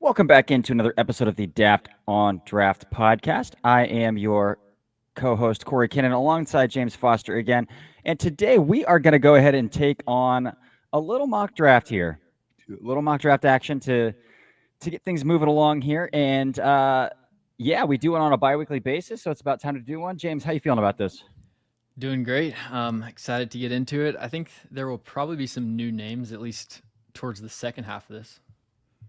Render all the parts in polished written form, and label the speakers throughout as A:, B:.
A: Welcome back into another episode of the Daft on Draft podcast. I am your co-host Corey Kinnan alongside James Foster again, and today we are going to go ahead and take on a little mock draft here, a little mock draft action to get things moving along here. And yeah, we do it on a bi-weekly basis, so it's about time to do one. James, how you feeling about this?
B: Doing great. Excited to get into it. I think there will probably be some new names, at least towards the second half of this.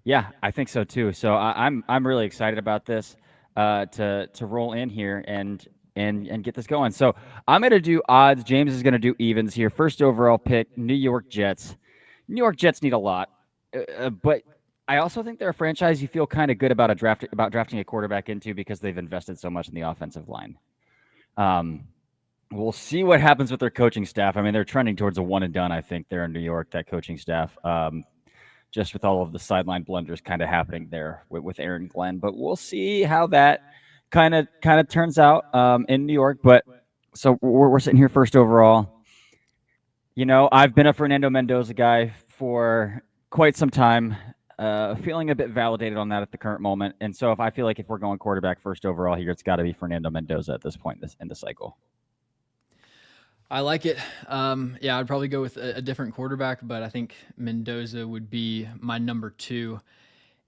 A: Yeah, I think so too. So I'm really excited about this to roll in here and get this going. So I'm gonna do odds. James is gonna do evens here. First overall pick, New York Jets. New York Jets need a lot, but I also think they're a franchise you feel kind of good about drafting a quarterback into because they've invested so much in the offensive line. We'll see what happens with their coaching staff. I mean, they're trending towards a one and done. I think they're in New York. That coaching staff. Just with all of the sideline blunders kind of happening there with Aaron Glenn. But we'll see how that kind of turns out in New York. But so we're sitting here first overall. You know, I've been a Fernando Mendoza guy for quite some time, feeling a bit validated on that at the current moment. And so I feel like if we're going quarterback first overall here, it's got to be Fernando Mendoza at this point in the cycle.
B: I like it. Yeah, I'd probably go with a different quarterback, but I think Mendoza would be my number two.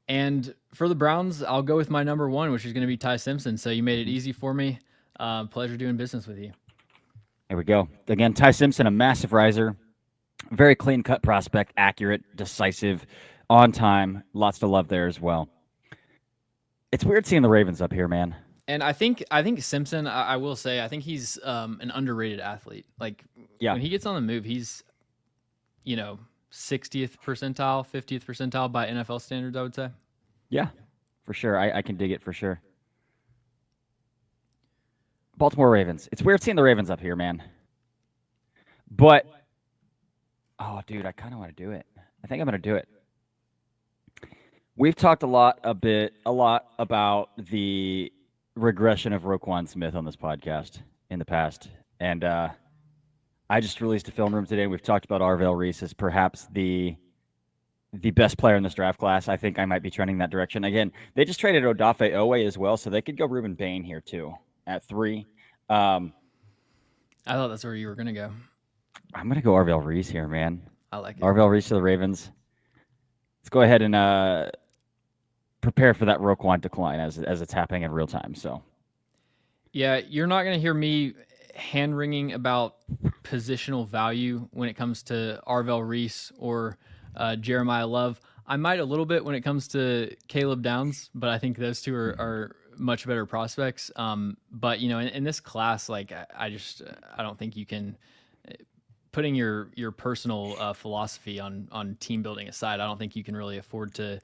B: And for the Browns, I'll go with my number one, which is going to be Ty Simpson. So you made it easy for me. Pleasure doing business with you.
A: Here we go. Again, Ty Simpson, a massive riser, very clean cut prospect, accurate, decisive, on time. Lots to love there as well. It's weird seeing the Ravens up here, man.
B: And I think Simpson, I will say, I think he's an underrated athlete. Like
A: Yeah,
B: when he gets on the move, he's 60th percentile, 50th percentile by NFL standards, I would say.
A: yeah, for sure. I can dig it for sure. Baltimore Ravens. It's weird seeing the Ravens up here, man. But oh, dude, I kind of want to do it. I think I'm going to do it. We've talked a lot about the regression of Roquan Smith on this podcast in the past, and I just released a film room today. And we've talked about Arvell Reese as perhaps the best player in this draft class. I think I might be trending that direction. Again, they just traded Odafe Owe as well, so they could go Ruben Bain here too at 3.
B: I thought that's where you were going to go.
A: I'm gonna go Arvell Reese here, man.
B: I like it.
A: Arvell Reese to the Ravens. Let's go ahead and prepare for that Roquan decline as it's happening in real time. So
B: Yeah, you're not going to hear me hand wringing about positional value when it comes to Arvell Reese or Jeremiah Love. I might a little bit when it comes to Caleb Downs, but I think those two are much better prospects. But in this class, like I don't think you can. Putting your personal philosophy on team building aside, I don't think you can really afford to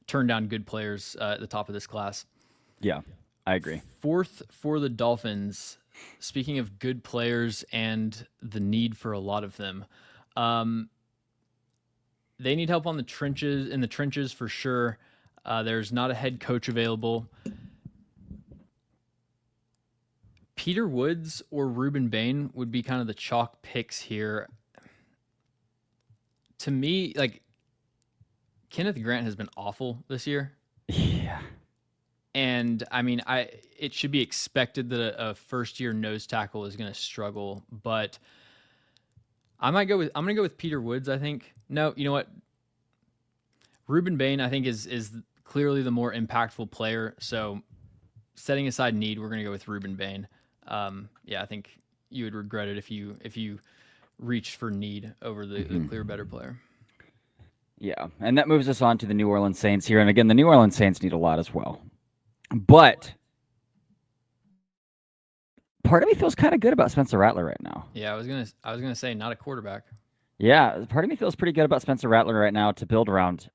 B: turn down good players at the top of this class.
A: yeah, I agree.
B: Fourth for the Dolphins. Speaking of good players and the need for a lot of them, they need help on the trenches for sure. There's not a head coach available. Peter Woods or Ruben Bain would be kind of the chalk picks here. To me, like Kenneth Grant has been awful this year.
A: Yeah,
B: And I mean, it should be expected that a first year nose tackle is going to struggle, but I'm going to go with Peter Woods, I think. No, you know what? Ruben Bain, I think, is clearly the more impactful player. So setting aside need, we're going to go with Ruben Bain. Yeah, I think you would regret it if you reached for need over the clear better player.
A: yeah, and that moves us on to the New Orleans Saints here. And again, the New Orleans Saints need a lot as well. But part of me feels kind of good about Spencer Rattler right now.
B: Yeah, I was gonna say not a quarterback.
A: Yeah, part of me feels pretty good about Spencer Rattler right now to build around.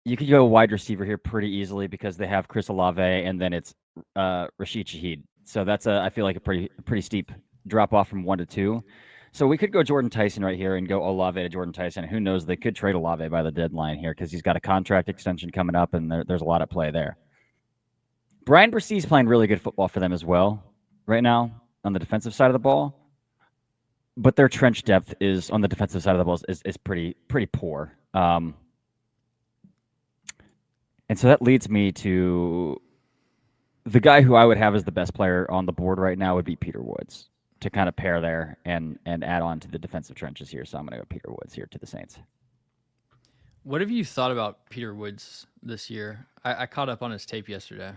A: You could go wide receiver here pretty easily because they have Chris Olave and then it's Rashid Shaheed. So that's I feel like a pretty steep drop off from 1 to 2. So we could go Jordan Tyson right here and go Olave to Jordan Tyson. Who knows? They could trade Olave by the deadline here because he's got a contract extension coming up and there's a lot at play there. Brian Bressee's playing really good football for them as well right now on the defensive side of the ball. But their trench depth is on the defensive side of the ball is pretty poor. And so that leads me to the guy who I would have as the best player on the board right now would be Peter Woods to kind of pair there and add on to the defensive trenches here. So I'm going to go Peter Woods here to the Saints.
B: What have you thought about Peter Woods this year? I caught up on his tape yesterday.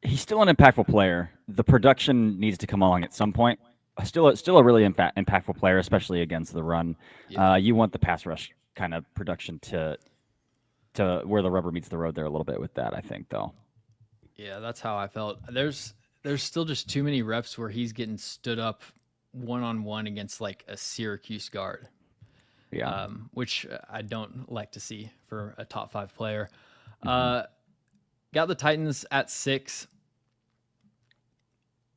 A: He's still an impactful player. The production needs to come along at some point. Still a really impactful player, especially against the run.
B: Yeah.
A: You want the pass rush kind of production to where the rubber meets the road there a little bit with that, I think, though.
B: Yeah, that's how I felt. There's still just too many reps where he's getting stood up one on one against like a Syracuse guard,
A: Yeah.
B: which I don't like to see for a top 5 player.
A: Mm-hmm.
B: Got the Titans at 6.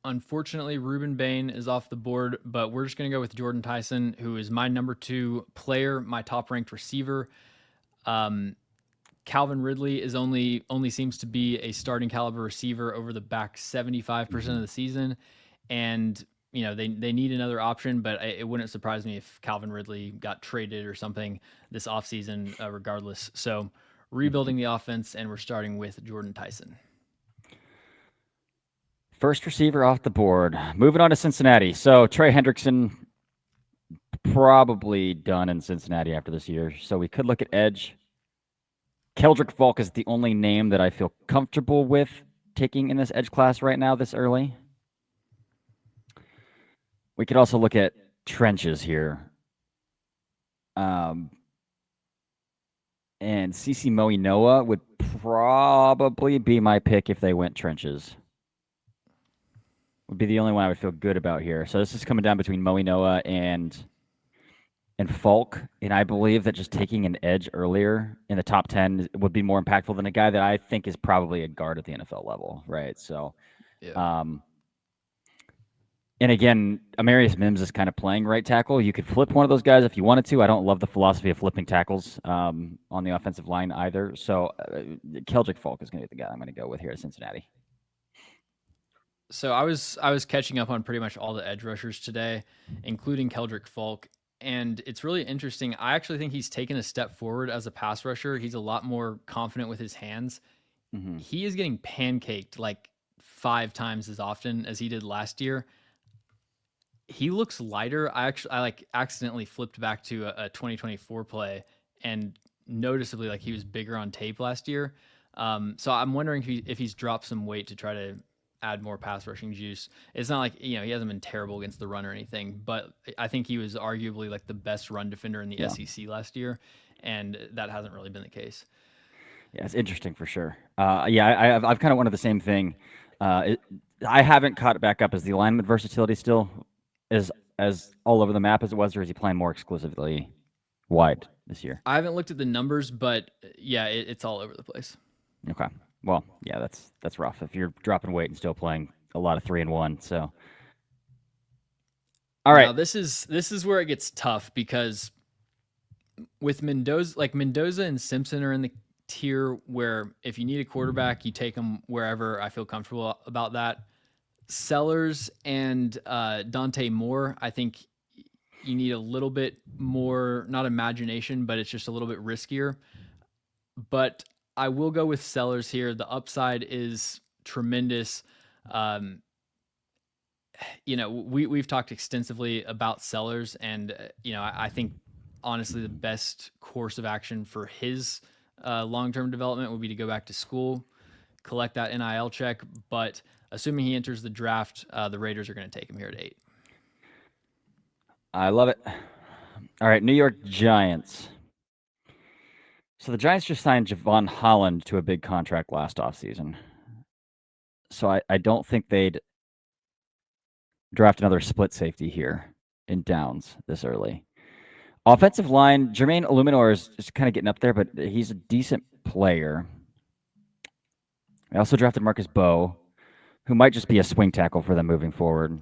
B: Unfortunately, Ruben Bain is off the board, but we're just going to go with Jordan Tyson, who is my number 2 player, my top ranked receiver. Calvin Ridley is only seems to be a starting caliber receiver over the back 75% of the season, and they need another option, but it wouldn't surprise me if Calvin Ridley got traded or something this offseason, regardless. So rebuilding the offense, and we're starting with Jordan Tyson.
A: First receiver off the board. Moving on to Cincinnati. So Trey Hendrickson probably done in Cincinnati after this year. So we could look at edge. Keldrick Falk is the only name that I feel comfortable with taking in this edge class right now this early. We could also look at trenches here. And CC Moinoa would probably be my pick if they went trenches. Would be the only one I would feel good about here. So this is coming down between Moinoa and Falk, and I believe that just taking an edge earlier in the top 10 would be more impactful than a guy that I think is probably a guard at the NFL level, right? So,
B: Yeah.
A: And again, Amarius Mims is kind of playing right tackle. You could flip one of those guys if you wanted to. I don't love the philosophy of flipping tackles on the offensive line either. So Keldrick Falk is going to be the guy I'm going to go with here at Cincinnati.
B: So I was catching up on pretty much all the edge rushers today, including Keldrick Falk, and it's really interesting. I actually think he's taken a step forward as a pass rusher. He's a lot more confident with his hands.
A: Mm-hmm.
B: He is getting pancaked like 5 times as often as he did last year. He looks lighter. I like accidentally flipped back to a 2024 play and noticeably like he was bigger on tape last year. So I'm wondering if he's dropped some weight to try to add more pass rushing juice. It's not like he hasn't been terrible against the run or anything, but I think he was arguably like the best run defender in the SEC last year, and that hasn't really been the case.
A: Yeah, it's interesting for sure. I've kind of wanted the same thing. I haven't caught it back up. Is the alignment versatility still as all over the map as it was, or is he playing more exclusively wide this year?
B: I haven't looked at the numbers, but yeah, it's all over the place.
A: Okay. Well, yeah, that's rough if you're dropping weight and still playing a lot of 3-and-1. So, all right.
B: Now this is where it gets tough because with Mendoza and Simpson are in the tier where if you need a quarterback, you take them wherever I feel comfortable about that. Sellers and Dante Moore, I think you need a little bit more, not imagination, but it's just a little bit riskier. But I will go with Sellers here. The upside is tremendous. We've talked extensively about Sellers, and I think honestly the best course of action for his long-term development would be to go back to school, collect that NIL check. But assuming he enters the draft, the Raiders are going to take him here at 8.
A: I love it. All right, New York Giants. So the Giants just signed Javon Holland to a big contract last offseason. So I don't think they'd draft another split safety here in downs this early. Offensive line, Jermaine Illuminor is kind of getting up there, but he's a decent player. I also drafted Marcus Bowe, who might just be a swing tackle for them moving forward,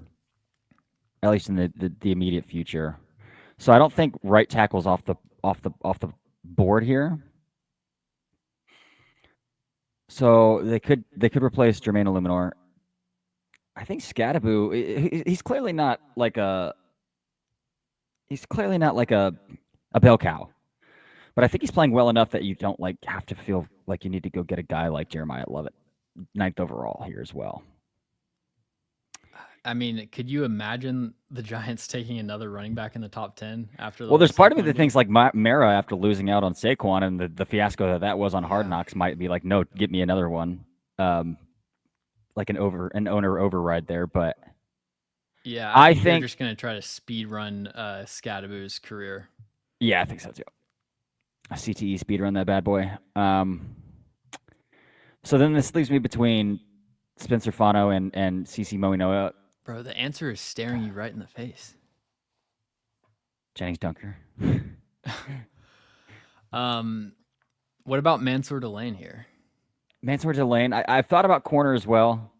A: at least in the immediate future. So I don't think right tackle's off the board here. So they could replace Jermaine Illuminor. I think Scadaboo, he's clearly not like a bell cow, But I think he's playing well enough that you don't like have to feel like you need to go get a guy like Jeremiah Lovett, ninth overall here as well.
B: I mean, could you imagine the Giants taking another running back in the top 10 after the
A: Well,
B: whole
A: there's part of me
B: Saquon
A: that
B: deal?
A: thinks like Mara after losing out on Saquon and the fiasco that was on Hard
B: Yeah.
A: Knocks might be like, no, get me another one, um, like an owner override there. But
B: Yeah, I
A: I
B: think they're
A: think,
B: just going to try to speed run Scadaboo's career.
A: yeah, I think so too. A CTE speed run that bad boy. So then this leaves me between Spencer Fano and CC Moinoa.
B: Bro, the answer is staring you right in the face.
A: Jennings Dunker.
B: What about Mansour Delane here?
A: Mansour Delane. I've thought about corner as well.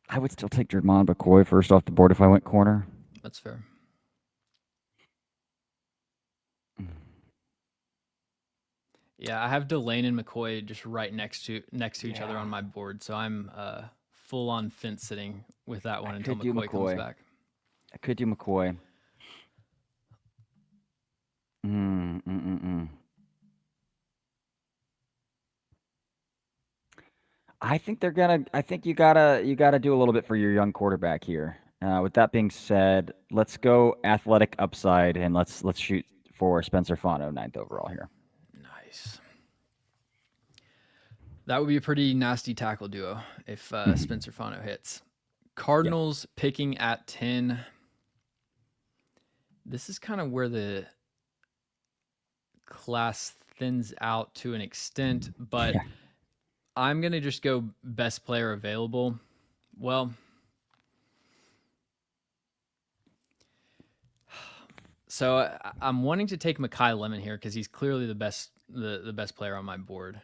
A: I would still take Jermon McCoy first off the board if I went corner.
B: That's fair. Yeah, I have Delane and McCoy just right next to each other on my board, so I'm full on fence sitting with that one until McCoy comes back.
A: I could do McCoy. I think they're gonna. I think you gotta do a little bit for your young quarterback here. With that being said, let's go athletic upside and let's shoot for Spencer Fano, ninth overall here.
B: Nice. That would be a pretty nasty tackle duo if Spencer Fano hits. Cardinals picking at 10. This is kind of where the class thins out to an extent, but I'm going to just go best player available. Well, so I'm wanting to take Mekhi Lemon here because he's clearly the best player on my board.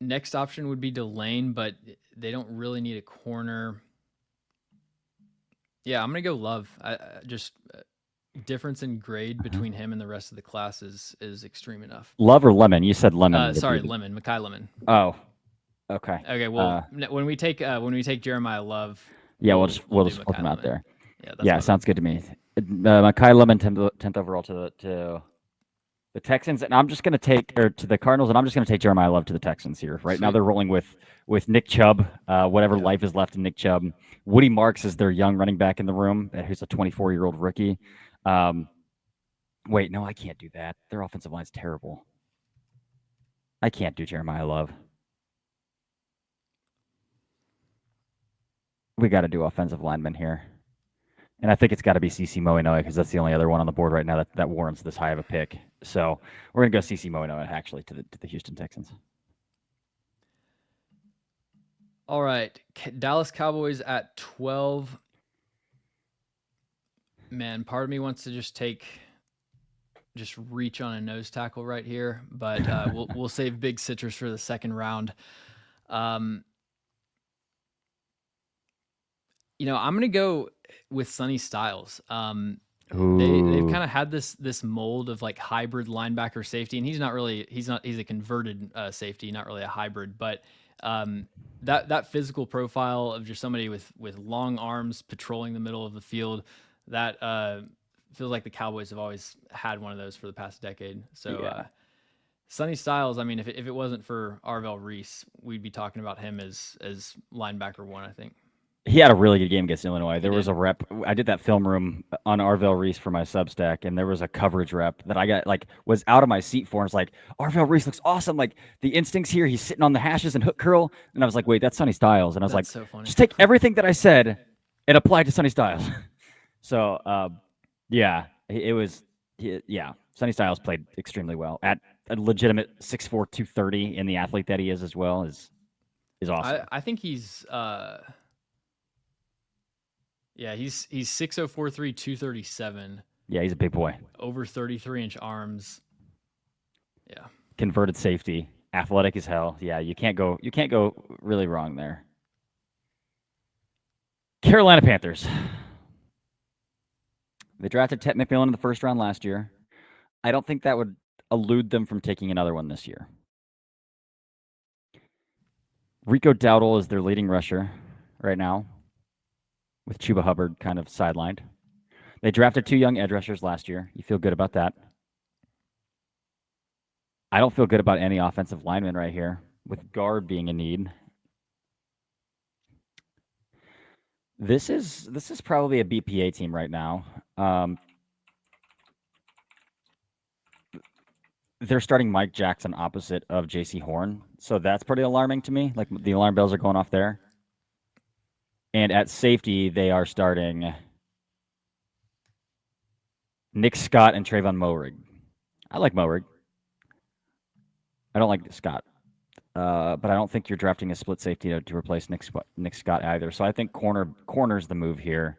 B: Next option would be Delane, but they don't really need a corner. Yeah, I'm gonna go Love. Just difference in grade between him and the rest of the class is extreme enough.
A: Love or Lemon? You said Lemon.
B: Sorry, Lemon. Mekhi Lemon.
A: Oh, okay.
B: Okay. Well, when we take Jeremiah Love,
A: yeah, we'll just flip him out there. Yeah, sounds good to me. Mekhi Lemon, 10th overall to the Texans, and I'm just going to take to the Cardinals, and I'm just going to take Jeremiah Love to the Texans here. Right now, they're rolling with Nick Chubb, whatever life is left in Nick Chubb. Woody Marks is their young running back in the room, who's a 24-year-old rookie. Wait, no, I can't do that. Their offensive line's terrible. I can't do Jeremiah Love. We got to do offensive lineman here. And I think it's got to be CC Moinoa because that's the only other one on the board right now that warrants this high of a pick. So we're going to go CC Moinoa actually to the Houston Texans.
B: All right. Dallas Cowboys at 12. Man, part of me wants to just reach on a nose tackle right here, but we'll save Big Citrus for the second round. I'm going to go with Sonny Styles. They've kind of had this mold of like hybrid linebacker safety, and he's a converted safety, not really a hybrid, but that physical profile of just somebody with long arms patrolling the middle of the field, that feels like the Cowboys have always had one of those for the past decade. So Sonny Styles, I mean, if it wasn't for Arvell Reese, we'd be talking about him as linebacker one, I think.
A: He had a really good game against Illinois. There was a rep. I did that film room on Arvell Reese for my Substack, and there was a coverage rep that I got was out of my seat for. And it's like, Arvell Reese looks awesome. Like the instincts here, he's sitting on the hashes and hook curl. And I was like, wait, that's Sonny Styles. And I was like,
B: so funny.
A: Just take everything that I said and apply it to Sonny Styles. So, Sonny Styles played extremely well at a legitimate 6'4", 230, and the athlete that he is as well is awesome.
B: I think he's. He's 6'0", 4'3", 237.
A: Yeah, he's a big boy.
B: Over 33-inch arms. Yeah.
A: Converted safety, athletic as hell. Yeah, you can't go really wrong there. Carolina Panthers. They drafted Ted McMillan in the first round last year. I don't think that would elude them from taking another one this year. Rico Dowdle is their leading rusher right now, with Chuba Hubbard kind of sidelined. They drafted 2 young edge rushers last year. You feel good about that. I don't feel good about any offensive lineman right here, with guard being a need. This is probably a BPA team right now. They're starting Mike Jackson opposite of J.C. Horn, so that's pretty alarming to me. Like the alarm bells are going off there. And at safety, they are starting Nick Scott and Trayvon Moehrig. I like Moehrig. I don't like Scott. But I don't think you're drafting a split safety to replace Nick Scott either. So I think corner's the move here.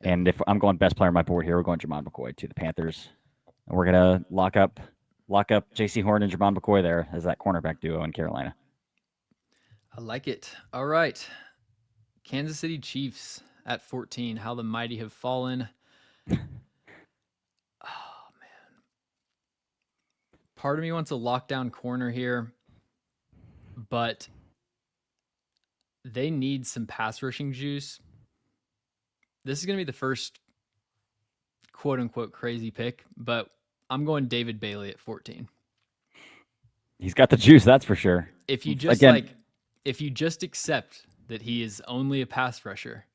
A: And if I'm going best player on my board here, we're going Jermon McCoy to the Panthers. And we're gonna lock up J.C. Horn and Jermon McCoy there as that cornerback duo in Carolina.
B: I like it. All right. Kansas City Chiefs at 14. How the mighty have fallen. Oh, man. Part of me wants a lockdown corner here, but they need some pass rushing juice. This is going to be the first quote unquote crazy pick, but I'm going David Bailey at 14.
A: He's got the juice, that's for sure.
B: If you just if you just accept that he is only a pass rusher,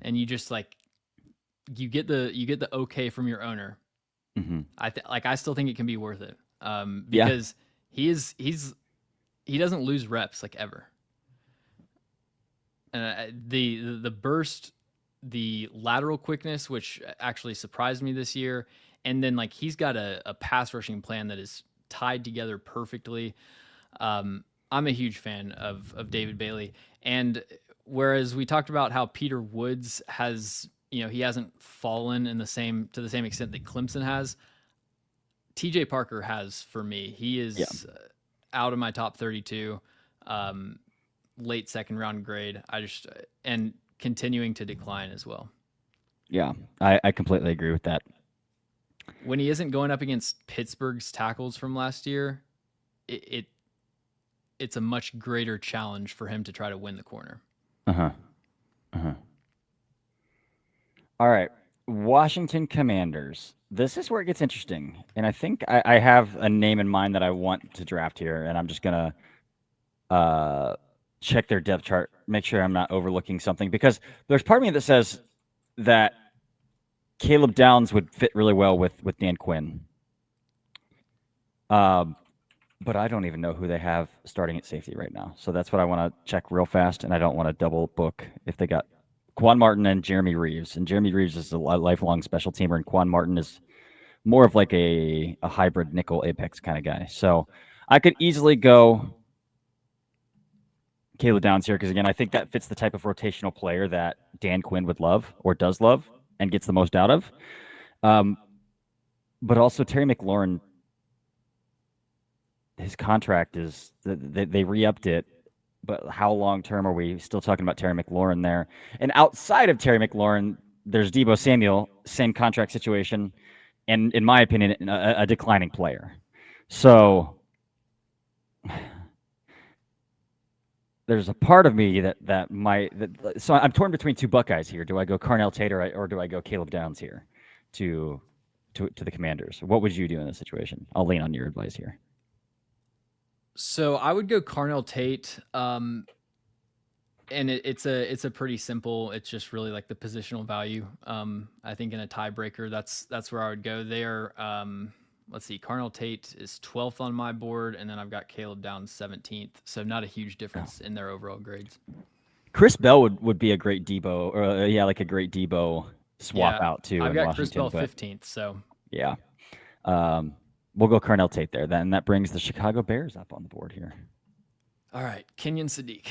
B: and you just you get the okay from your owner, I still think it can be worth it. Because he doesn't lose reps ever. The burst, the lateral quickness, which actually surprised me this year, and then he's got a pass rushing plan that is tied together perfectly. I'm a huge fan of David Bailey, and whereas we talked about how Peter Woods has, he hasn't fallen to the same extent that Clemson has, TJ Parker has for me. He is out of my top 32, late second round grade. And continuing to decline as well.
A: Yeah, I completely agree with that.
B: When he isn't going up against Pittsburgh's tackles from last year, it's a much greater challenge for him to try to win the corner.
A: All right, Washington Commanders. This is where it gets interesting, and I think I have a name in mind that I want to draft here, and I'm just gonna check their depth chart, make sure I'm not overlooking something, because there's part of me that says that Caleb Downs would fit really well with Dan Quinn. But I don't even know who they have starting at safety right now. So that's what I want to check real fast, and I don't want to double book if they got Quan Martin and Jeremy Reeves. And Jeremy Reeves is a lifelong special teamer, and Quan Martin is more of a hybrid nickel apex kind of guy. So I could easily go Caleb Downs here because, again, I think that fits the type of rotational player that Dan Quinn would love or does love and gets the most out of. But also Terry McLaurin, his contract is they re-upped it, but how long-term are we still talking about Terry McLaurin there? And outside of Terry McLaurin, there's Deebo Samuel, same contract situation, and in my opinion, a declining player. So there's a part of me that might. So I'm torn between two Buckeyes here. Do I go Carnell Tate or do I go Caleb Downs here to the Commanders? What would you do in this situation? I'll lean on your advice here.
B: So I would go Carnell Tate, and it's a pretty simple. It's just really the positional value. I think in a tiebreaker, that's where I would go there. Let's see, Carnell Tate is 12th on my board, and then I've got Caleb Downs 17th. So not a huge difference in their overall grades.
A: Chris Bell would be a great Deebo, or a great Deebo swap out too.
B: I've got Chris Bell 15th. So
A: yeah. We'll go Carnell Tate there. Then that brings the Chicago Bears up on the board here.
B: All right, Kenyon Sadiq.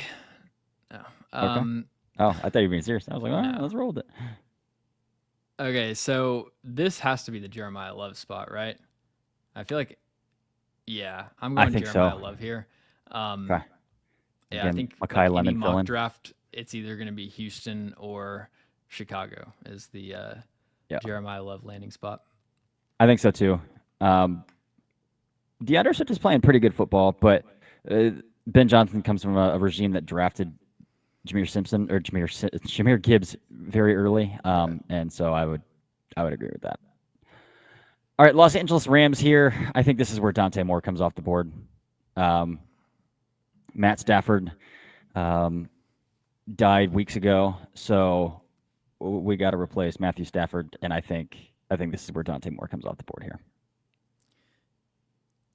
B: No.
A: Okay. I thought you were being serious. I was like, all right, let's roll with it.
B: Okay, so this has to be the Jeremiah Love spot, right? I feel like, I'm going Jeremiah Love here.
A: Okay.
B: Yeah, I think
A: Makai Lemon
B: mock draft, it's either going to be Houston or Chicago is the Jeremiah Love landing spot.
A: I think so too. DeAndre Swift is playing pretty good football, but Ben Johnson comes from a regime that drafted Jameer Gibbs very early, and so I would I would agree with that. All right, Los Angeles Rams here. I think this is where Dante Moore comes off the board. Matt Stafford died weeks ago, so we got to replace Matthew Stafford, and I think this is where Dante Moore comes off the board here.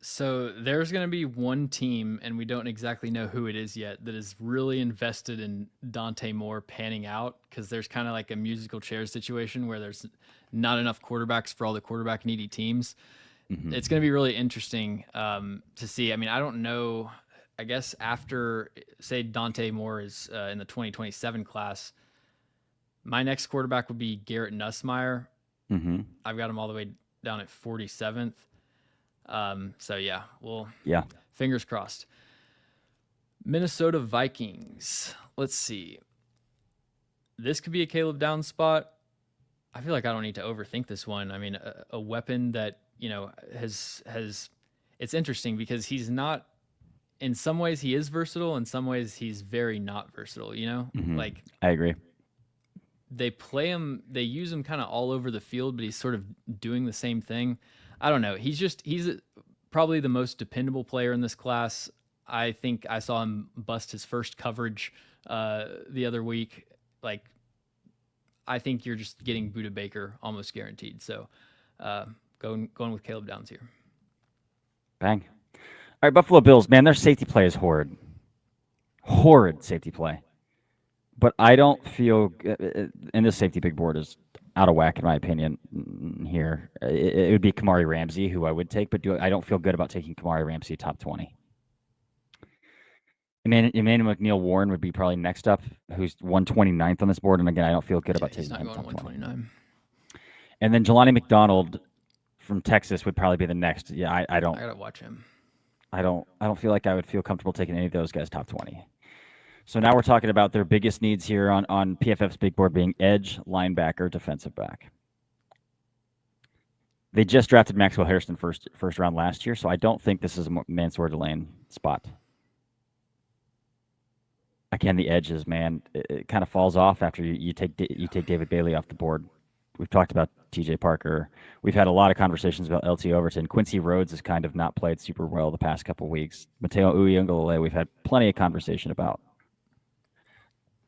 B: So there's going to be one team, and we don't exactly know who it is yet, that is really invested in Dante Moore panning out, because there's kind of like a musical chairs situation where there's not enough quarterbacks for all the quarterback needy teams. Mm-hmm. It's going to be really interesting to see. I mean, I don't know. I guess after, say, Dante Moore is in the 2027 class, my next quarterback would be Garrett Nussmeier. Mm-hmm. I've got him all the way down at 47th. So yeah, fingers crossed. Minnesota Vikings. Let's see. This could be a Caleb Downs spot. I feel like I don't need to overthink this one. I mean, a weapon that, has it's interesting because he's not, in some ways he is versatile, in some ways he's very not versatile, Mm-hmm. Like,
A: I agree.
B: They play him, they use him kind of all over the field, but he's sort of doing the same thing. I don't know. He's probably the most dependable player in this class. I think I saw him bust his first coverage the other week. Like, I think you're just getting Buda Baker almost guaranteed. So going with Caleb Downs here.
A: Bang. All right, Buffalo Bills, man, their safety play is horrid. Horrid safety play. But I don't feel, and this safety big board is out of whack in my opinion here. It would be Kamari Ramsey, who I would take, but I don't feel good about taking Kamari Ramsey top 20. Emmanuel McNeil-Warren would be probably next up, who's 129th on this board, and again, I don't feel good about taking him top 20. And then Jelani McDonald from Texas would probably be the next. Yeah, I don't.
B: I gotta watch him.
A: I don't feel like I would feel comfortable taking any of those guys top 20. So now we're talking about their biggest needs here on PFF's big board being edge, linebacker, defensive back. They just drafted Maxwell Harrison first round last year, so I don't think this is a Mansour Delane spot. Again, the edges, man, it kind of falls off after you take David Bailey off the board. We've talked about TJ Parker. We've had a lot of conversations about LT Overton. Quincy Rhodes has kind of not played super well the past couple weeks. Mateo Uiagalelei, we've had plenty of conversation about.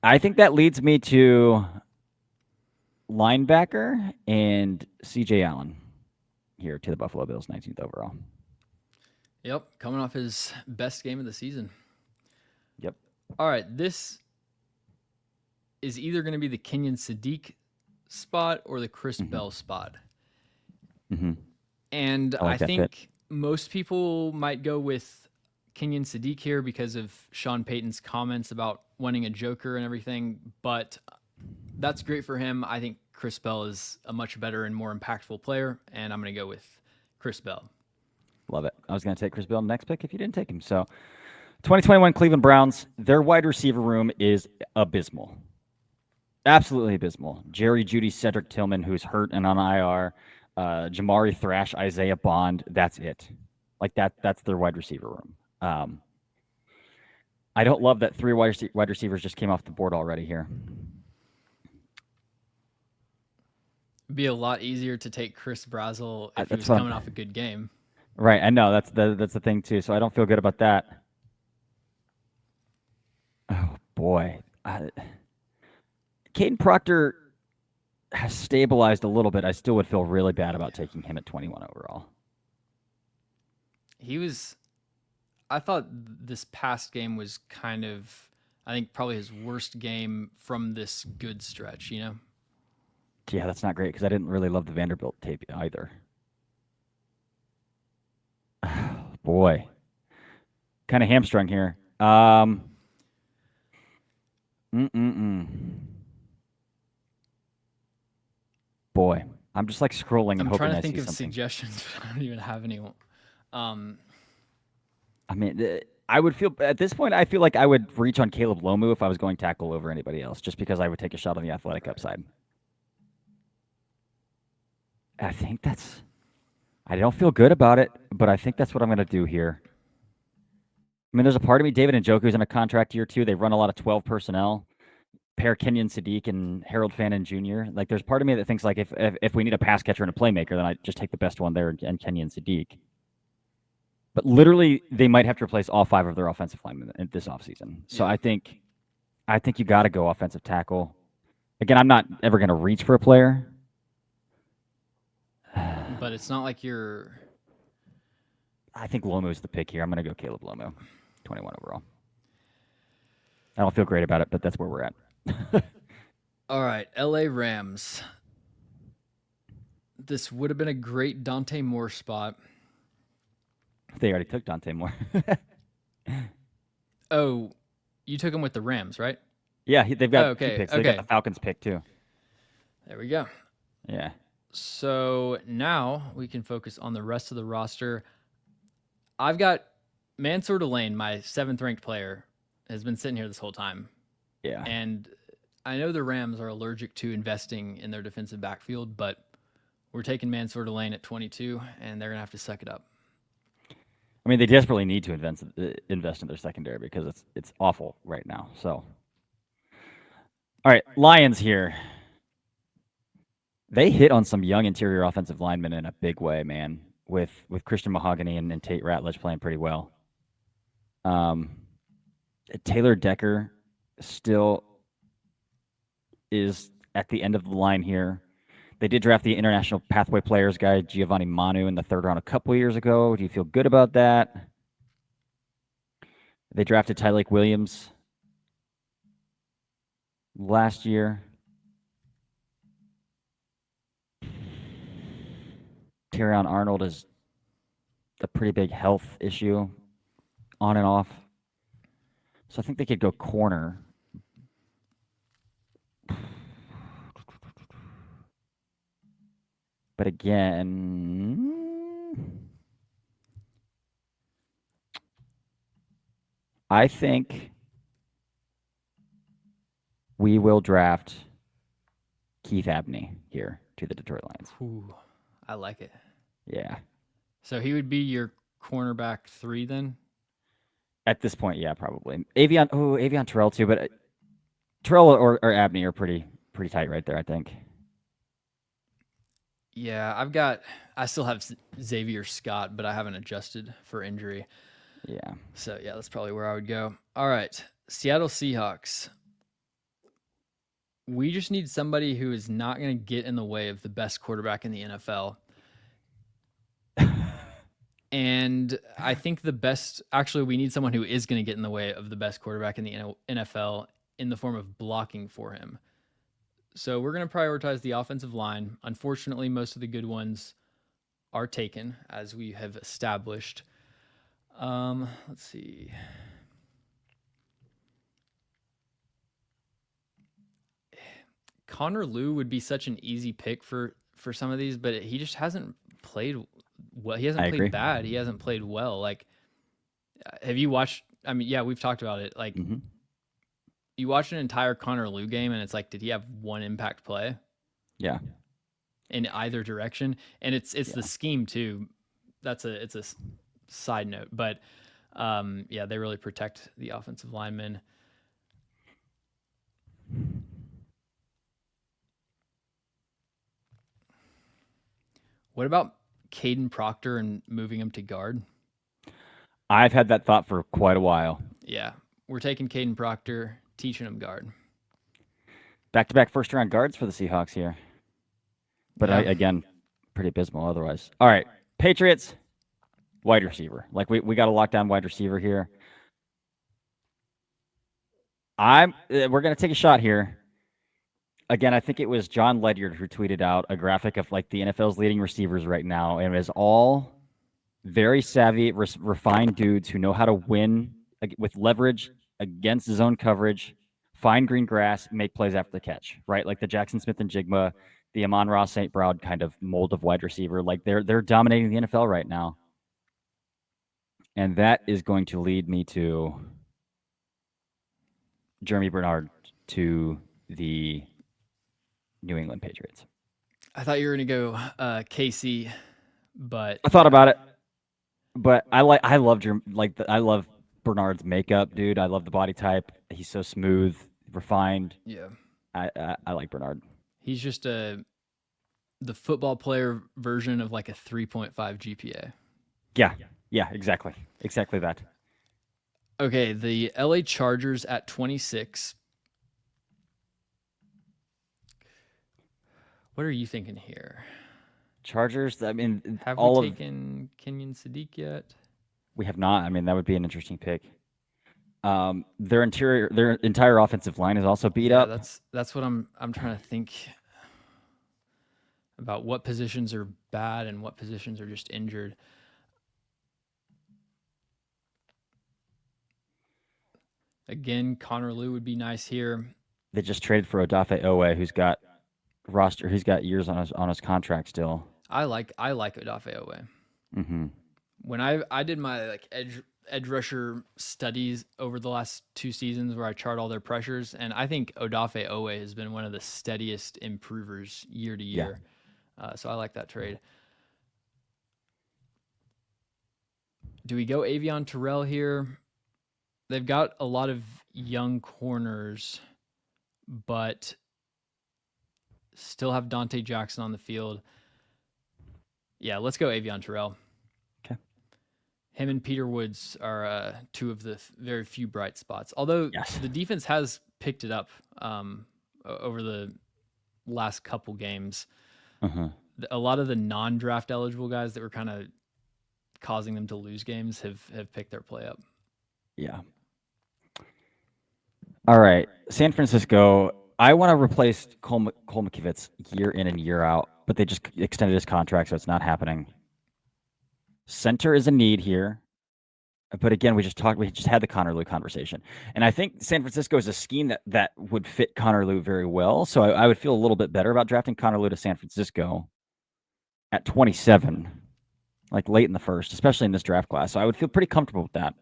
A: I think that leads me to linebacker and C.J. Allen here to the Buffalo Bills, 19th overall.
B: Yep, coming off his best game of the season.
A: Yep.
B: All right, this is either going to be the Kenyon Sadiq spot or the Chris Bell spot. Mm-hmm. And I think most people might go with Kenyon Sadiq here because of Sean Payton's comments about wanting a joker and everything, but that's great for him. I think Chris Bell is a much better and more impactful player, and I'm going to go with Chris Bell.
A: Love it. I was going to take Chris Bell next pick if you didn't take him. So 2021 Cleveland Browns, their wide receiver room is abysmal. Absolutely abysmal. Jerry Jeudy, Cedric Tillman, who's hurt and on IR, Jamari Thrash, Isaiah Bond, that's it. Like that's their wide receiver room. I don't love that 3 wide receivers just came off the board already here.
B: It'd be a lot easier to take Chris Brazel if he was coming off a good game.
A: Right, I know. That's the thing, too. So I don't feel good about that. Oh, boy. Caden Proctor has stabilized a little bit. I still would feel really bad about taking him at 21 overall.
B: I thought this past game was kind of, I think, probably his worst game from this good stretch, Yeah,
A: that's not great because I didn't really love the Vanderbilt tape either. Oh, boy. Kind of hamstrung here. Boy, I'm just like scrolling and hoping I see something.
B: I'm trying to think of suggestions, but I don't even have any.
A: I mean, I would feel at this point. I feel like I would reach on Caleb Lomu if I was going tackle over anybody else, just because I would take a shot on the athletic upside. I think that's. I don't feel good about it, but I think that's what I'm going to do here. I mean, there's a part of me, David Njoku's in a contract year too. They run a lot of 12 personnel. pair Kenyon Sadiq and Harold Fannin Jr. Like, there's part of me that thinks like if we need a pass catcher and a playmaker, then I just take the best one there and Kenyon Sadiq. But literally, they might have to replace all 5 of their offensive linemen in this offseason. So
B: Yeah.
A: I think you got to go offensive tackle. Again, I'm not ever going to reach for a player.
B: But it's not like you're.
A: I think Lomo's the pick here. I'm going to go Caleb Lomo, 21 overall. I don't feel great about it, but that's where we're at.
B: All right, LA Rams. This would have been a great Dante Moore spot.
A: They already took Dante Moore.
B: Oh, you took him with the Rams, right?
A: Yeah, they've got 2
B: okay,
A: picks. They got the Falcons pick too.
B: There we go.
A: Yeah.
B: So now we can focus on the rest of the roster. I've got Mansour Delane, my 7th ranked player, has been sitting here this whole time.
A: Yeah.
B: And I know the Rams are allergic to investing in their defensive backfield, but we're taking Mansour Delane at 22, and they're going to have to suck it up.
A: I mean, they desperately need to invest in their secondary because it's awful right now. So, all right, Lions here. They hit on some young interior offensive linemen in a big way, man. With Christian Mahogany and Tate Ratledge playing pretty well. Taylor Decker still is at the end of the line here. They did draft the International Pathway Players guy, Giovanni Manu, in the 3rd round a couple years ago. Do you feel good about that? They drafted Tyleik Williams last year. Terrion Arnold is a pretty big health issue on and off. So I think they could go corner. But again, I think we will draft Keith Abney here to the Detroit Lions.
B: Ooh, I like it.
A: Yeah.
B: So he would be your cornerback 3 then?
A: At this point, yeah, probably. Avion Terrell too, but Terrell or Abney are pretty tight right there, I think.
B: Yeah, I still have Xavier Scott, but I haven't adjusted for injury.
A: Yeah.
B: So, yeah, that's probably where I would go. All right, Seattle Seahawks. We just need somebody who is not going to get in the way of the best quarterback in the NFL. And I think we need someone who is going to get in the way of the best quarterback in the NFL in the form of blocking for him. So we're going to prioritize the offensive line. Unfortunately, most of the good ones are taken, as we have established. Let's see. Connor Liu would be such an easy pick for some of these, but he just hasn't played well. He hasn't played bad. He hasn't played well. Like, have you watched? I mean, yeah, we've talked about it. Like, you watch an entire Connor Liu game, and it's like, did he have one impact play?
A: Yeah.
B: In either direction, and it's the scheme too. It's a side note, but yeah, they really protect the offensive linemen. What about Caden Proctor and moving him to guard?
A: I've had that thought for quite a while.
B: Yeah, we're taking Caden Proctor, teaching him guard.
A: Back-to-back first-round guards for the Seahawks here. But again, pretty abysmal otherwise. All right, Patriots, wide receiver. Like, we got to lock down wide receiver here. We're going to take a shot here. Again, I think it was John Ledyard who tweeted out a graphic of like the NFL's leading receivers right now, and it is all very savvy, refined dudes who know how to win with leverage against zone coverage, find green grass, make plays after the catch, right? Like the Jackson Smith and Jigma, the Amon-Ra St. Brown kind of mold of wide receiver. Like they're dominating the NFL right now. And that is going to lead me to Jeremy Bernard to the New England Patriots.
B: I thought you were going to go KC, but
A: I thought about it. But I love Bernard's makeup, dude. I love the body type. He's so smooth. refined.
B: Yeah.
A: I like Bernard.
B: He's just the football player version of like a 3.5 GPA.
A: Yeah, exactly that.
B: Okay, the LA Chargers at 26. What are you thinking here?
A: Chargers. I mean,
B: Have we
A: all of
B: taken Kenyon Sadiq yet?
A: we have not. I mean, that would be an interesting pick. Their entire offensive line is also beat
B: Yeah,
A: up.
B: that's what I'm trying to think about. What positions are bad and what positions are just injured. Again, Connor Lew would be nice here.
A: They just traded for Odafe Owe, who's got roster. He's got years on his contract still.
B: I like Odafe Owe.
A: Mm-hmm.
B: When I did my like edge rusher studies over the last 2 seasons where I chart all their pressures, and I think Odafe Owe has been one of the steadiest improvers year to year. So I like that trade. Do we go Avion Terrell here? They've got a lot of young corners, but still have Dante Jackson on the field. Yeah, let's go Avion Terrell.
A: Okay.
B: Him and Peter Woods are two of the very few bright spots. Although the defense has picked it up over the last couple games.
A: Uh-huh.
B: A lot of the non-draft eligible guys that were kind of causing them to lose games have picked their play up.
A: Yeah. All right, San Francisco. I want to replace Cole McKivitz year in and year out, but they just extended his contract, so it's not happening. Center is a need here, but again, we just had the Connor Lew conversation, and I think San Francisco is a scheme that would fit Connor Lew very well. So I would feel a little bit better about drafting Connor Lew to San Francisco at 27, like late in the first, especially in this draft class. So I would feel pretty comfortable with that.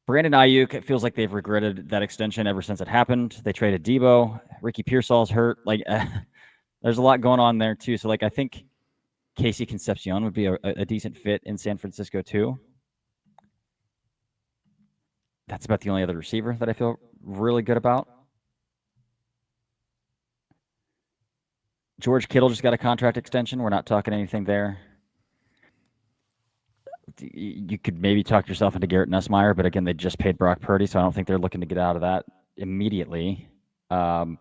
A: Brandon Ayuk, it feels like they've regretted that extension ever since it happened. They traded Debo. Ricky Pearsall's hurt. Like, there's a lot going on there too. So, like, I think Casey Concepcion would be a decent fit in San Francisco too. That's about the only other receiver that I feel really good about. George Kittle just got a contract extension. We're not talking anything there. You could maybe talk yourself into Garrett Nussmeier, but again, they just paid Brock Purdy, so I don't think they're looking to get out of that immediately. Yeah.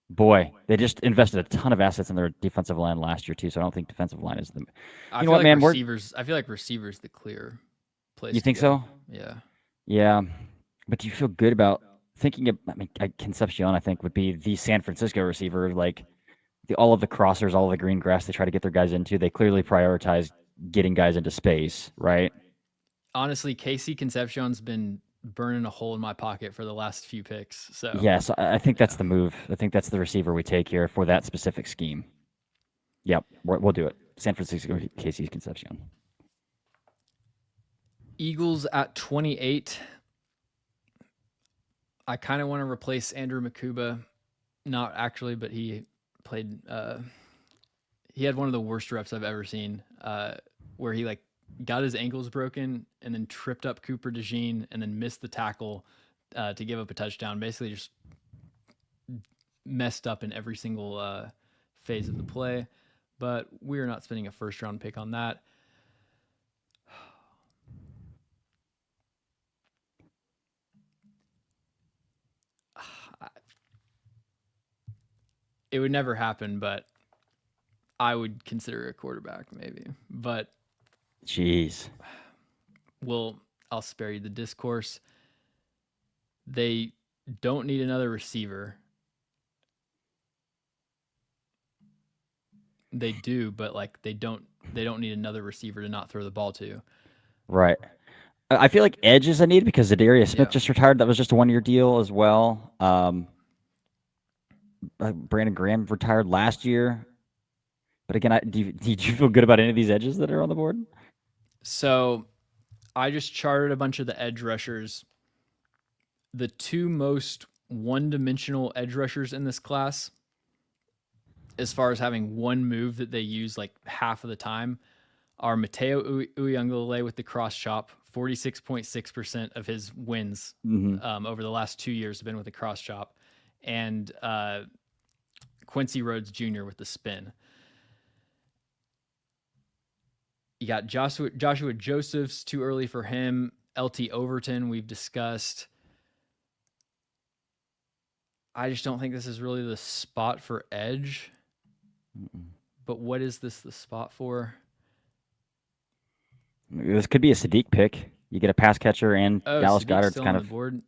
A: Boy, they just invested a ton of assets in their defensive line last year too, so I don't think defensive line is the.
B: I feel like receivers the clear place.
A: You think so?
B: Yeah.
A: Yeah, but do you feel good about thinking of? I mean, Concepcion, I think, would be the San Francisco receiver, like. All of the crossers, all of the green grass they try to get their guys into, they clearly prioritize getting guys into space, right?
B: Honestly, Casey Concepcion's been burning a hole in my pocket for the last few picks. So
A: yes, I think that's the move. I think that's the receiver we take here for that specific scheme. Yep, we'll do it. San Francisco, Casey Concepcion.
B: Eagles at 28. I kind of want to replace Andrew Makuba. Not actually, but he played he had one of the worst reps I've ever seen, where he like got his ankles broken and then tripped up Cooper DeJean and then missed the tackle to give up a touchdown. Basically just messed up in every single phase of the play, but we are not spending a first round pick on that. It would never happen, but I would consider a quarterback maybe. But
A: jeez,
B: I'll spare you the discourse. They don't need another receiver. They do, but like they don't need another receiver to not throw the ball to.
A: Right. I feel like edge is a need because Zadarius Smith just retired. That was just a 1-year deal as well. Brandon Graham retired last year. But again, did you feel good about any of these edges that are on the board?
B: So I just charted a bunch of the edge rushers. The two most one-dimensional edge rushers in this class, as far as having one move that they use like half of the time, are Mateo Uyunglele with the cross chop. 46.6% of his wins over the last 2 years have been with the cross chop. And Quincy Rhodes Jr. with the spin. You got Joshua Josephs, too early for him. LT Overton, we've discussed. I just don't think this is really the spot for edge. But what is this the spot for?
A: This could be a Sadiq pick. You get a pass catcher and Dallas
B: Sadiq's
A: Goedert's
B: still
A: kind
B: on
A: of
B: the board.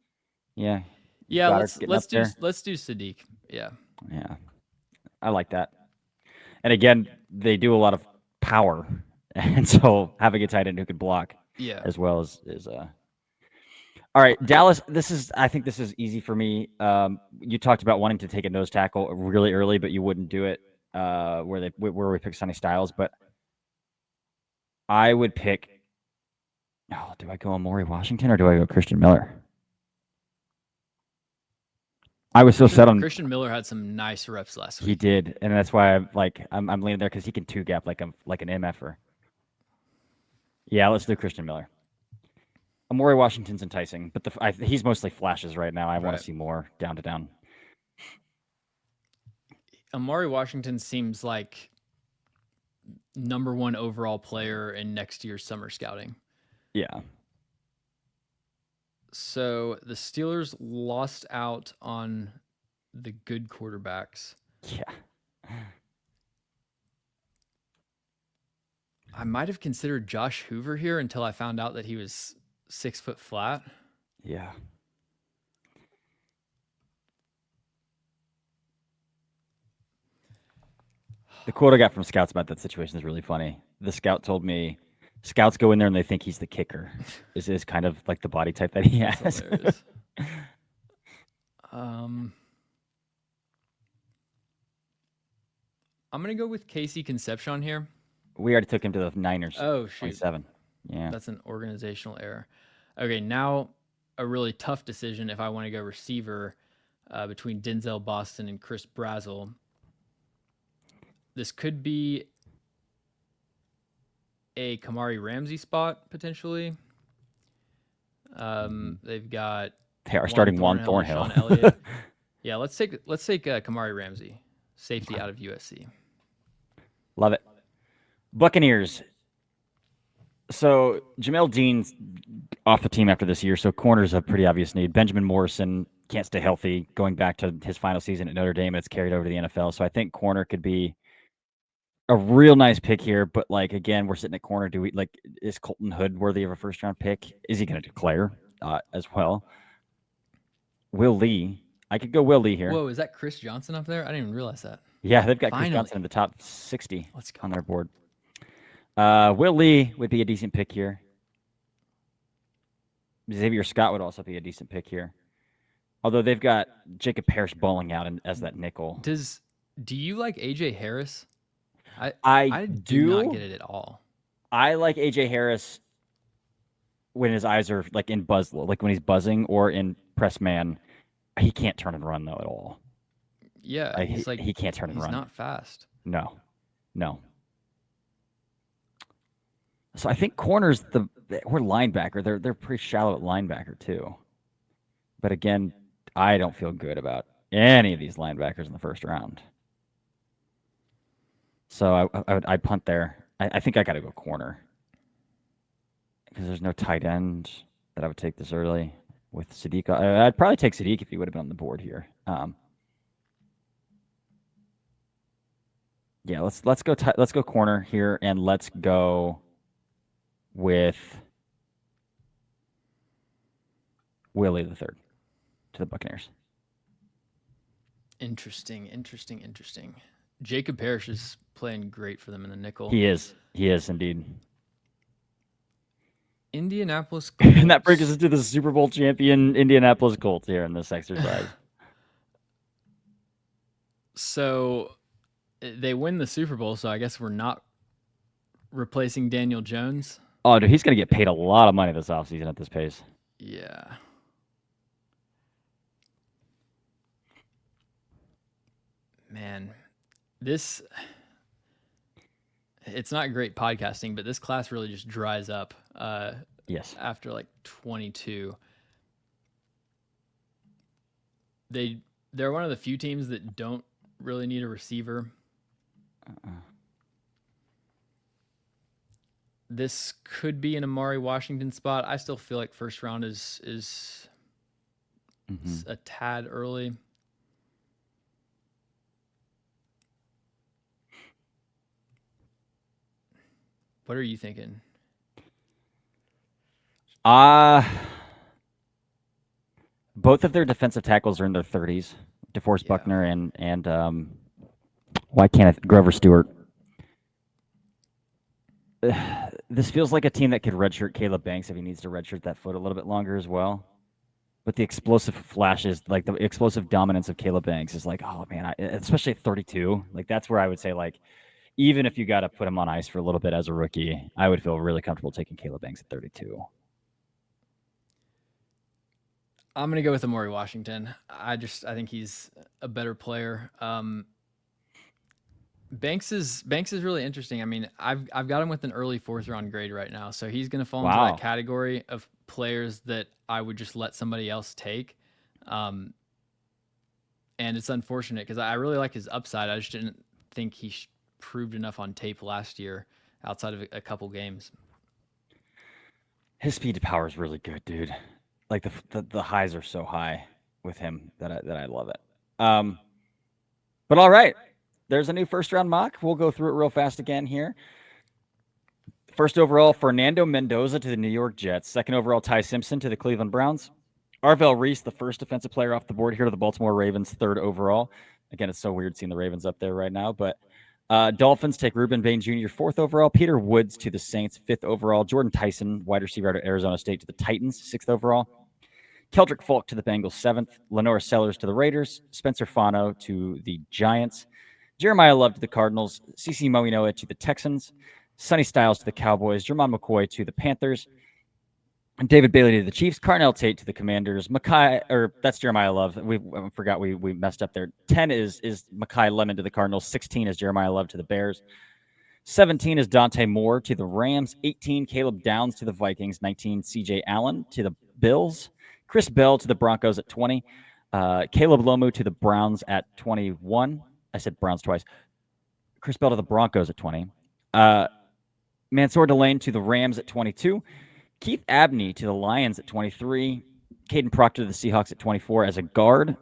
A: Yeah.
B: Yeah,
A: Goddard's getting up there.
B: let's do Sadiq. Yeah.
A: Yeah. I like that. And again, they do a lot of power. And so having a tight end who can block as well is all right, Dallas, I think this is easy for me. You talked about wanting to take a nose tackle really early, but you wouldn't do it where we pick Sonny Styles, but I would pick do I go Amari Washington or do I go Christian Miller? I was so set on
B: Christian Miller had some nice reps last week.
A: He did, and that's why I'm leaning there because he can two gap like an MFer. Yeah, let's do Christian Miller. Amari Washington's enticing, but he's mostly flashes right now. I want to see more down to down.
B: Amari Washington seems like number 1 overall player in next year's summer scouting.
A: Yeah.
B: So the Steelers lost out on the good quarterbacks.
A: Yeah.
B: I might have considered Josh Hoover here until I found out that he was 6 foot flat.
A: Yeah. The quote I got from scouts about that situation is really funny. The scout told me, scouts go in there and they think he's the kicker. Is kind of like the body type that he has.
B: I'm going to go with Casey Concepcion here.
A: We already took him to the Niners.
B: Oh, shoot.
A: 27. Yeah.
B: That's an organizational error. Okay, now a really tough decision if I want to go receiver between Denzel Boston and Chris Brazzell. This could be a Kamari Ramsey spot, potentially. They've got...
A: They are starting Juan Thornhill.
B: Sean Elliott. Yeah, let's take Kamari Ramsey, safety out of USC.
A: Love it. Buccaneers. So Jamel Dean's off the team after this year, so corner's a pretty obvious need. Benjamin Morrison can't stay healthy going back to his final season at Notre Dame, and it's carried over to the NFL. So I think corner could be a real nice pick here. But, again, we're sitting at corner. Is Colton Hood worthy of a first-round pick? Is he going to declare as well? Will Lee. I could go Will Lee here.
B: Whoa, is that Chris Johnson up there? I didn't even realize that.
A: Yeah, they've got Chris Johnson in the top 60
B: Let's go.
A: on their board. Will Lee would be a decent pick here. Xavier Scott would also be a decent pick here. Although they've got Jacob Parrish balling out as that nickel.
B: Do you like AJ Harris?
A: I
B: do not get it at all.
A: I like AJ Harris when his eyes are in buzz, like when he's buzzing or in press man. He can't turn and run though at all.
B: Yeah,
A: he can't turn and run.
B: He's not fast.
A: No. So I think corners or linebacker. They're pretty shallow at linebacker too. But again, I don't feel good about any of these linebackers in the first round. So I'd punt there. I think I got to go corner because there's no tight end that I would take this early with Sadiq. I'd probably take Sadiq if he would have been on the board here. Yeah, let's go corner here, and let's go with Willie the third to the Buccaneers.
B: Interesting. Jacob Parrish is playing great for them in the nickel.
A: He is indeed.
B: Indianapolis Colts.
A: And that brings us to the Super Bowl champion Indianapolis Colts here in this exercise.
B: So they win the Super Bowl, so I guess we're not replacing Daniel Jones.
A: Oh, dude, he's going to get paid a lot of money this offseason at this pace.
B: Yeah. Man, this It's not great podcasting, but this class really just dries up
A: Yes.
B: after like 22. They're one of the few teams that don't really need a receiver. This could be an Amari Washington spot. I still feel like first round is a tad early. What are you thinking?
A: Both of their defensive tackles are in their 30s. DeForest Buckner and why can't I Grover Stewart. This feels like a team that could redshirt Caleb Banks if he needs to redshirt that foot a little bit longer as well. But the explosive flashes, like the explosive dominance of Caleb Banks, is like, oh man, especially at 32. Like that's where I would say, like, even if you got to put him on ice for a little bit as a rookie, I would feel really comfortable taking Caleb Banks at 32.
B: I'm gonna go with Amari Washington. I think he's a better player. Banks is really interesting. I mean, I've got him with an early 4th round grade right now, so he's gonna fall into that category of players that I would just let somebody else take. And it's unfortunate because I really like his upside. I just didn't think he proved enough on tape last year outside of a couple games.
A: His speed to power is really good, dude. Like the highs are so high with him that I love it. But all right, there's a new first round mock. We'll go through it real fast again here. First overall, Fernando Mendoza to the New York Jets. Second overall, Ty Simpson to the Cleveland Browns. Arvell Reese, the first defensive player off the board here to the Baltimore Ravens, third overall. Again, it's so weird seeing the Ravens up there right now, but Dolphins take Reuben Bain Jr., fourth overall. Peter Woods to the Saints, fifth overall. Jordan Tyson, wide receiver out of Arizona State, to the Titans, sixth overall. Keldrick Falk to the Bengals, seventh. Lenore Sellers to the Raiders. Spencer Fano to the Giants. Jeremiah Love to the Cardinals. CeCe Moinoa to the Texans. Sonny Styles to the Cowboys. Jermon McCoy to the Panthers. David Bailey to the Chiefs. Carnell Tate to the Commanders. That's Jeremiah Love. We forgot we messed up there. 10 is Mekhi Lemon to the Cardinals. 16 is Jeremiah Love to the Bears. 17 is Dante Moore to the Rams. 18, Caleb Downs to the Vikings. 19, CJ Allen to the Bills. Chris Bell to the Broncos at 20. Caleb Lomu to the Browns at 21. I said Browns twice. Chris Bell to the Broncos at 20. Mansour Delane to the Rams at 22. Keith Abney to the Lions at 23. Caden Proctor to the Seahawks at 24 as a guard.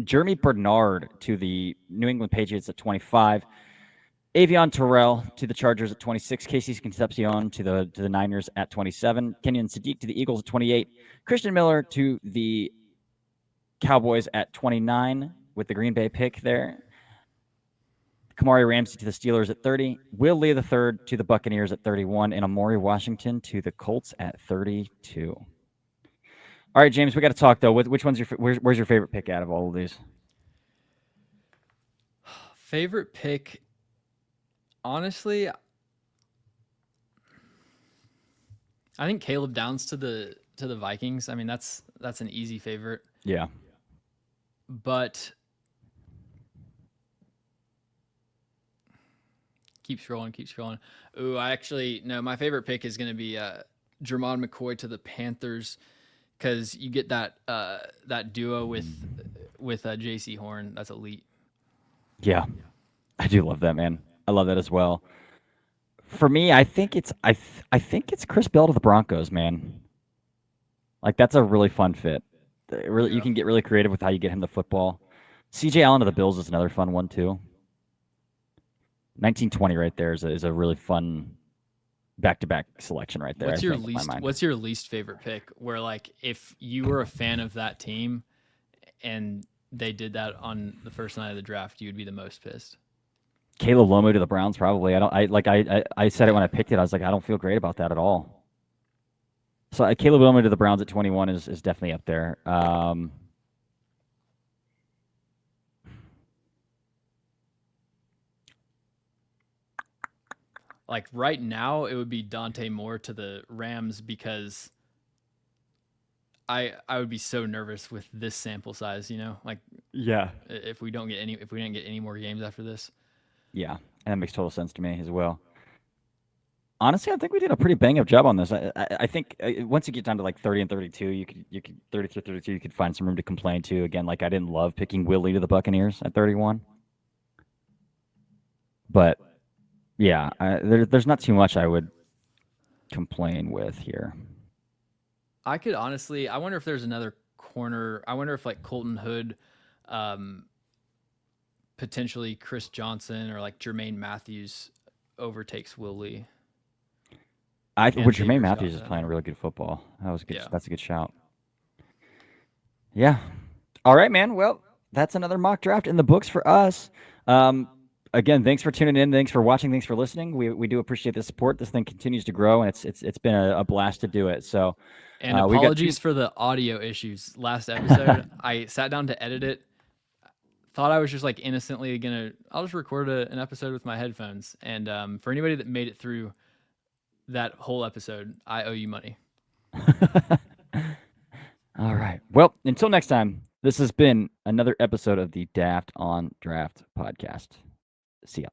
A: Jeremy Bernard to the New England Patriots at 25. Avion Terrell to the Chargers at 26. Casey Concepcion to the Niners at 27. Kenyon Sadiq to the Eagles at 28. Christian Miller to the Cowboys at 29 with the Green Bay pick there. Kamari Ramsey to the Steelers at 30. Will Lee III to the Buccaneers at 31. And Amari Washington to the Colts at 32. All right, James, we got to talk, though. Which one's where's your favorite pick out of all of these?
B: Favorite pick, honestly, I think Caleb Downs to the Vikings. I mean, that's an easy favorite.
A: Yeah.
B: But keep scrolling. Ooh, my favorite pick is going to be Jermon McCoy to the Panthers because you get that duo with J.C. Horn. That's elite.
A: Yeah, I do love that, man. I love that as well. For me, I think it's Chris Bell to the Broncos, man. Like that's a really fun fit. You can get really creative with how you get him the football. CJ Allen to the Bills is another fun one too. 1920 right there is a really fun back-to-back selection right there.
B: What's your least favorite pick? Where like if you were a fan of that team and they did that on the first night of the draft, you would be the most pissed.
A: Caleb Lomu to the Browns, probably. I said it when I picked it. I was like, I don't feel great about that at all. So Caleb Lomu to the Browns at 21 is definitely up there.
B: Like right now, it would be Dante Moore to the Rams because I would be so nervous with this sample size. Like if we didn't get any more games after this.
A: Yeah, and that makes total sense to me as well. honestly, I think we did a pretty bang up job on this. I think once you get down to like 30 and 32, you could 30 through 32, you could find some room to complain too. Again, like I didn't love picking Willie to the Buccaneers at 31, but yeah, there's not too much I would complain with here.
B: I could honestly, I wonder if there's another corner. I wonder if like Colton Hood, um, potentially Chris Johnson or like Jermaine Matthews overtakes Will Lee.
A: Well,
B: And
A: Jermaine
B: Baker's
A: Matthews
B: got
A: is
B: that.
A: playing really good football. That was good.
B: Yeah.
A: That's a good shout. Yeah. All right, man. Well, that's another mock draft in the books for us. Again, thanks for tuning in. Thanks for watching. Thanks for listening. We do appreciate the support. This thing continues to grow, and it's been a blast to do it. So,
B: And
A: we got
B: apologies for the audio issues. Last episode, I sat down to edit it. Thought I was just like innocently I'll just record an episode with my headphones. And for anybody that made it through that whole episode, I owe you money.
A: All right. Well, until next time, this has been another episode of the Daft on Draft podcast. See ya.